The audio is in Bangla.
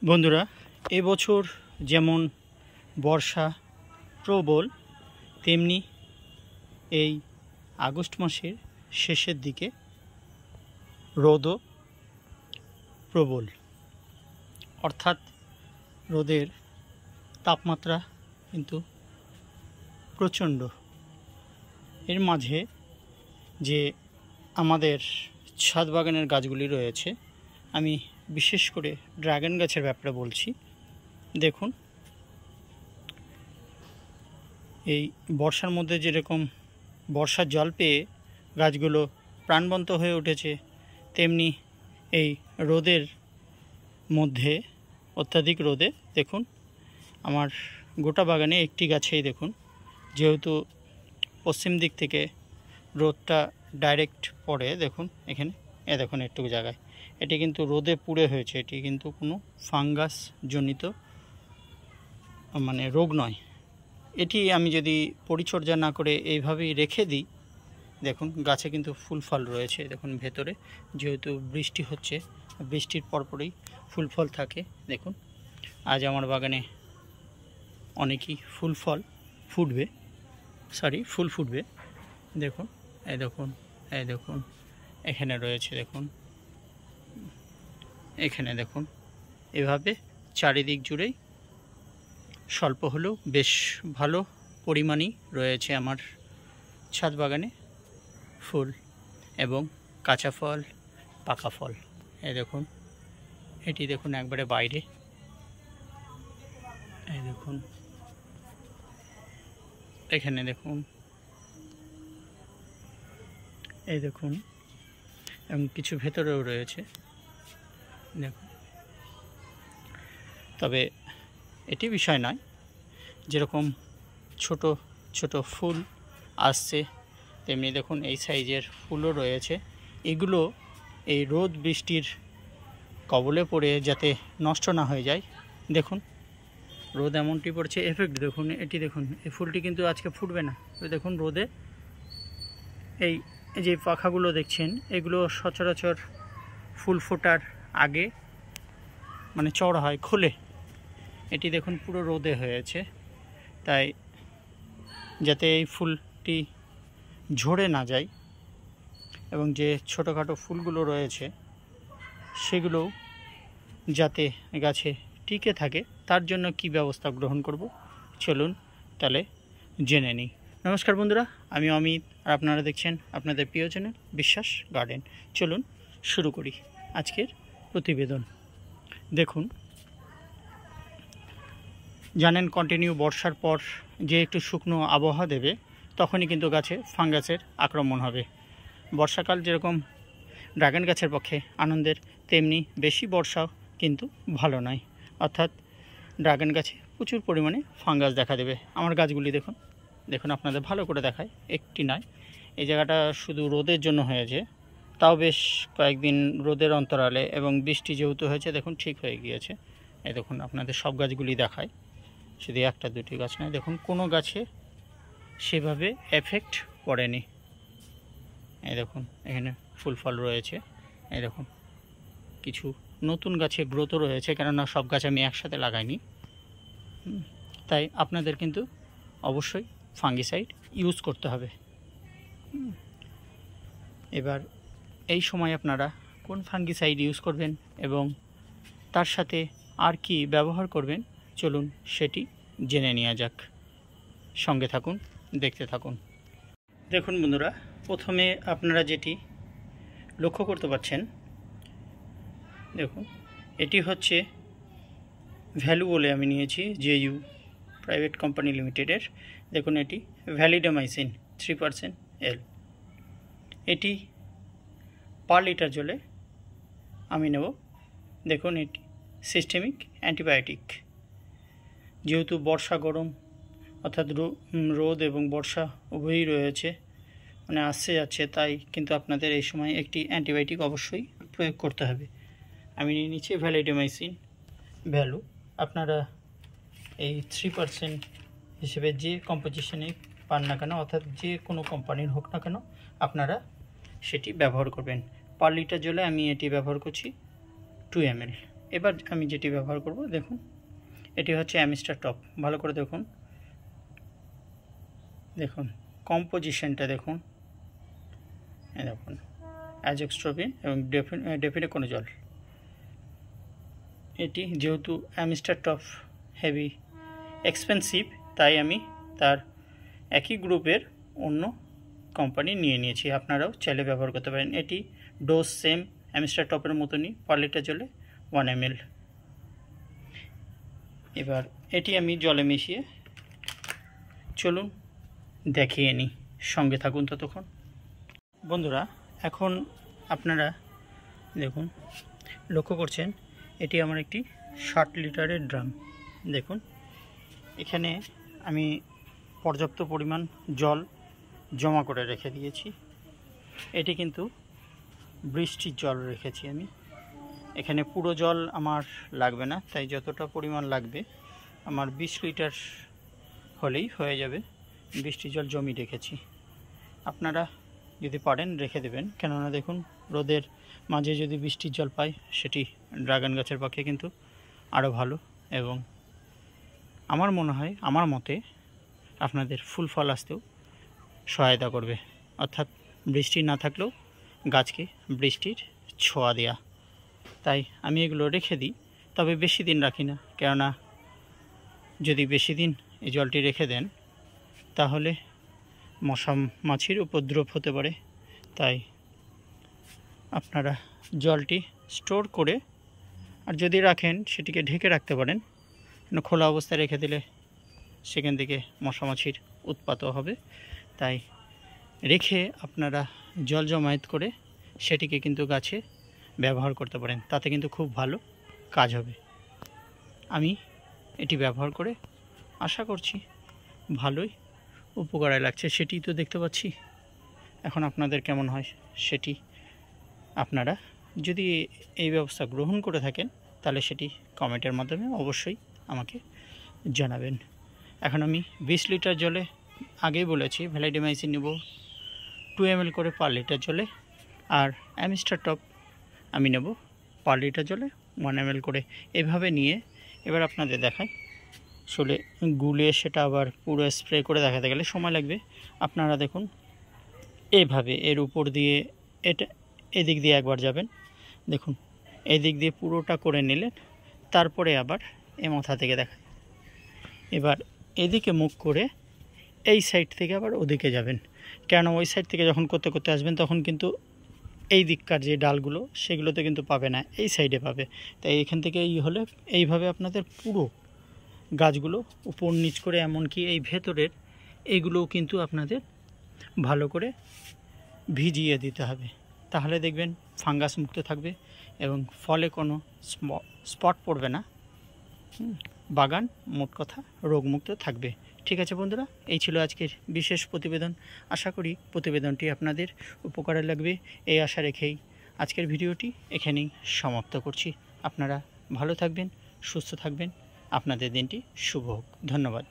বন্ধুরা, এবছর যেমন বর্ষা প্রবল, তেমনি এই আগস্ট মাসের শেষের দিকে রোদও প্রবল। অর্থাৎ রোদের তাপমাত্রা কিন্তু প্রচণ্ড। এর মাঝে যে আমাদের ছাদ বাগানের গাছগুলি রয়েছে, আমি বিশেষ করে ড্রাগন গাছের ব্যাপারে বলছি। দেখুন, এই বর্ষার মধ্যে যেরকম বর্ষার জল পেয়ে গাছগুলো প্রাণবন্ত হয়ে উঠেছে, তেমনি এই রোদের মধ্যে, অত্যাধিক রোদে দেখুন আমার গোটা বাগানে একটি গাছেই দেখুন, যেহেতু পশ্চিম দিক থেকে রোদটা ডাইরেক্ট পড়ে, দেখুন এখানে দেখুন একটু জায়গায় এটি কিন্তু রোদে পুড়ে হয়েছে। এটি কিন্তু কোনো ফাঙ্গাস জনিত রোগ নয়। এটি আমি যদি পরিচর্যা না করে এইভাবেই রেখে দিই, দেখুন গাছে কিন্তু ফুল ফল রয়েছে। দেখুন ভেতরে যেহেতু বৃষ্টি হচ্ছে, বৃষ্টির পরপরই ফুল ফল থাকে। দেখুন আজ আমার বাগানে অনেকই ফুল ফুটবে। দেখুন এই দেখুন এখানে রয়েছে, দেখুন এখানে দেখুন। এভাবে চারিদিক জুড়েই স্বল্প হলেও বেশ ভালো পরিমাণই রয়েছে আমার ছাদ বাগানে ফুল এবং কাঁচা ফল, পাকা ফল। এই দেখুন, এটি দেখুন একবারে বাইরে। এই দেখুন এখানে দেখুন, এই দেখুন, এবং কিছু ভেতরেও রয়েছে। দেখুন, তবে এটি বিষয় নয়, যেরকম ছোট ছোট ফুল আসছে, তেমনি দেখুন এই সাইজের ফুলও রয়েছে। এগুলো এই রোদ বৃষ্টির কবলে পড়ে যাতে নষ্ট না হয়ে যায়। দেখুন রোদ এমনটি পড়ছে, এফেক্ট দেখুন। এটি দেখুন, এই ফুলটি কিন্তু আজকে ফুটবে না। দেখুন রোদে এই যে পাখাগুলো দেখছেন, এগুলো সচরাচর ফুল ফোটার আগে চওড়া হয়, খোলে। এটি দেখুন পুরো রোদে হয়েছে, তাই যাতে এই ফুলটি ঝরে না যায় এবং যে ছোটোখাটো ফুলগুলো রয়েছে সেগুলোও যাতে গাছে টিকে থাকে, তার জন্য কি ব্যবস্থা গ্রহণ করব চলুন তাহলে জেনে নিই। নমস্কার বন্ধুরা, আমি অমিত, আর আপনারা দেখছেন আপনাদের প্রিয় চ্যানেল বিশ্বাস গার্ডেন। চলুন শুরু করি আজকের প্রতিবেদন। দেখুন, জানেন কন্টিনিউ বর্ষার পর যে একটু শুকনো আবহাওয়া দেবে, তখনই কিন্তু গাছে ফাঙ্গাসের আক্রমণ হবে। বর্ষাকাল যেরকম ড্রাগন গাছের পক্ষে আনন্দের, তেমনি বেশি বর্ষাও কিন্তু ভালো নয়। অর্থাৎ ড্রাগন গাছে প্রচুর পরিমাণে ফাঙ্গাস দেখা দেবে। আমার গাছগুলি দেখুন, দেখুন আপনাদের ভালো করে দেখায়, একটি নয়। এই জায়গাটা শুধু রোদের জন্য হয়েছে, তাও বেশ কয়েকদিন রোদের অন্তরালে, এবং বৃষ্টি যেহেতু হয়েছে দেখুন ঠিক হয়ে গিয়েছে। এই দেখুন আপনাদের সব গাছগুলি দেখায়, শুধু একটা দুটি গাছ নয়। দেখুন কোনো গাছে সেভাবে এফেক্ট পড়েনি। এই দেখুন এখানে ফুল ফল রয়েছে। এই দেখুন কিছু নতুন গাছে গ্রোথও রয়েছে, কেননা সব গাছ আমি একসাথে লাগাইনি। তাই আপনাদের কিন্তু অবশ্যই ফাঙ্গিসাইড ইউজ করতে হবে। এবার এই সময় আপনারা কোন ফাঙ্গিসাইড ইউজ করবেন এবং তার সাথে আর কি ব্যবহার করবেন, চলুন সেটি জেনে নেওয়া যাক। সঙ্গে থাকুন, দেখতে থাকুন। দেখুন বন্ধুরা, প্রথমে আপনারা যেটি লক্ষ্য করতে পারছেন, দেখুন এটি হচ্ছে ভ্যালু বলে আমি নিয়েছি, JU প্রাইভেট কোম্পানি লিমিটেডের। দেখুন এটি ভ্যালিডামাইসিন 3% L। এটি পার লিটার জলে আমি নেব। দেখুন এটি সিস্টেমিক অ্যান্টিবায়োটিক। যেহেতু বর্ষা গরম, অর্থাৎ রোদ এবং বর্ষা উভয়ই রয়েছে, আসছে যাচ্ছে, তাই কিন্তু আপনাদের এই সময় একটি অ্যান্টিবায়োটিক অবশ্যই প্রয়োগ করতে হবে। আমি নিয়ে নিচ্ছি ভ্যালিডামাইসিন ভ্যালু। আপনারা এই 3% হিসেবে যে কম্পোজিশনে পান না কেন, অর্থাৎ যে কোনো কোম্পানির হোক না কেন, আপনারা সেটি ব্যবহার করবেন। পার লিটার জলে আমি এটি ব্যবহার করছি 2 ml। এবার আমি যেটি ব্যবহার করব, দেখুন এটি হচ্ছে অ্যামিস্টার টপ। ভালো করে দেখুন, দেখুন কম্পোজিশনটা দেখুন, দেখুন অ্যাজেক্সট্রোবিন এবং ডেফিনে কোনো জল। এটি যেহেতু অ্যামিস্টার টপ হেভি এক্সপেন্সিভ, তাই আমি তার একই গ্রুপের অন্য কোম্পানি নিয়ে নিয়েছি। আপনারাও চাইলে ব্যবহার করতে পারেন। এটি ডোজ সেম অ্যামিস্টার টপের মতনই, পার লিটার জলে 1 ml। এবার এটি আমি জলে মিশিয়ে চলুন দেখিয়ে নিই, সঙ্গে থাকুন ততক্ষণ। বন্ধুরা, এখন আপনারা দেখুন, লক্ষ্য করছেন এটি আমার একটি 60 লিটারের ড্রাম। দেখুন এখানে আমি পর্যাপ্ত পরিমাণ জল জমা করে রেখে দিয়েছি। এটি কিন্তু বৃষ্টির জল রেখেছি আমি। এখানে পুরো জল আমার লাগবে না, তাই যতটা পরিমাণ লাগবে আমার 20 লিটার হলেই হয়ে যাবে। বৃষ্টির জল জমিয়ে রেখেছি। আপনারা যদি পারেন রেখে দেবেন, কেননা দেখুন রোদের মাঝে যদি বৃষ্টির জল পাই সেটি ড্রাগন গাছের পক্ষে কিন্তু আরও ভালো, এবং আমার মনে হয়, আমার মতে আপনাদের ফুল ফল আসতেও সহায়তা করবে। অর্থাৎ বৃষ্টি না থাকলেও গাছকে বৃষ্টির ছোঁয়া দেওয়া। তাই আমি এগুলো রেখে দিই, তবে বেশি দিন রাখি না, কেননা যদি বেশি দিন এই জলটি রেখে দেন তাহলে মশা মাছির উপদ্রব হতে পারে। তাই আপনারা জলটি স্টোর করে, আর যদি রাখেন সেটিকে ঢেকে রাখতে পারেন, খোলা অবস্থায় রেখে দিলে সেখান থেকে মশা মাছির উৎপাতও হবে। তাই রেখে আপনারা জল জমায়েত করে সেটিকে কিন্তু গাছে ব্যবহার করতে পারেন, তাতে কিন্তু খুব ভালো কাজ হবে। আমি এটি ব্যবহার করে আশা করছি ভালোই উপকারে লাগছে, সেটি তো দেখতে পাচ্ছি। এখন আপনাদের কেমন হয় সেটি আপনারা যদি এই ব্যবস্থা গ্রহণ করে থাকেন তাহলে সেটি কমেন্টের মাধ্যমে অবশ্যই আমাকে জানাবেন। এখন আমি 20 লিটার জলে, আগেই বলেছি ভ্যালিডিমাইসিন নেব 2 ml করে পার লিটার জলে, আর অ্যামিস্টার টপ আমি নেব পার লিটার জলে 1 ml করে। এভাবে নিয়ে এবার আপনাদের দেখাই। আসলে গুলিয়ে সেটা আবার পুরো স্প্রে করে দেখাতে গেলে সময় লাগবে। আপনারা দেখুন এইভাবে এর উপর দিয়ে, এটা এদিক দিয়ে একবার যাবেন, দেখুন এদিক দিয়ে পুরোটা করে নিলেন, তারপরে আবার এ মাথা থেকে দেখায়, এবার এদিকে মুখ করে এই সাইড থেকে আবার ওদিকে যাবেন। কেন ওই সাইড থেকে যখন করতে করতে আসবেন তখন কিন্তু এই দিককার যে ডালগুলো সেগুলোতে কিন্তু পাবে না, এই সাইডে পাবে। তাই এখান থেকে এই হলে এইভাবে আপনাদের পুরো গাছগুলো উপর নিচ করে, এমনকি এই ভেতরের এইগুলোও কিন্তু আপনাদের ভালো করে ভিজিয়ে দিতে হবে। তাহলে দেখবেন ফাঙ্গাস মুক্ত থাকবে এবং ফলে কোনো স্পট পড়বে না, বাগান মোট কথা রোগমুক্ত থাকবে। ঠিক আছে বন্ধুরা, এই ছিল আজকের বিশেষ প্রতিবেদন। আশা করি প্রতিবেদনটি আপনাদের উপকারে লাগবে, এই আশা রেখেই আজকের ভিডিওটি এখানেই সমাপ্ত করছি। আপনারা ভালো থাকবেন, সুস্থ থাকবেন, আপনাদের দিনটি শুভ হোক। ধন্যবাদ।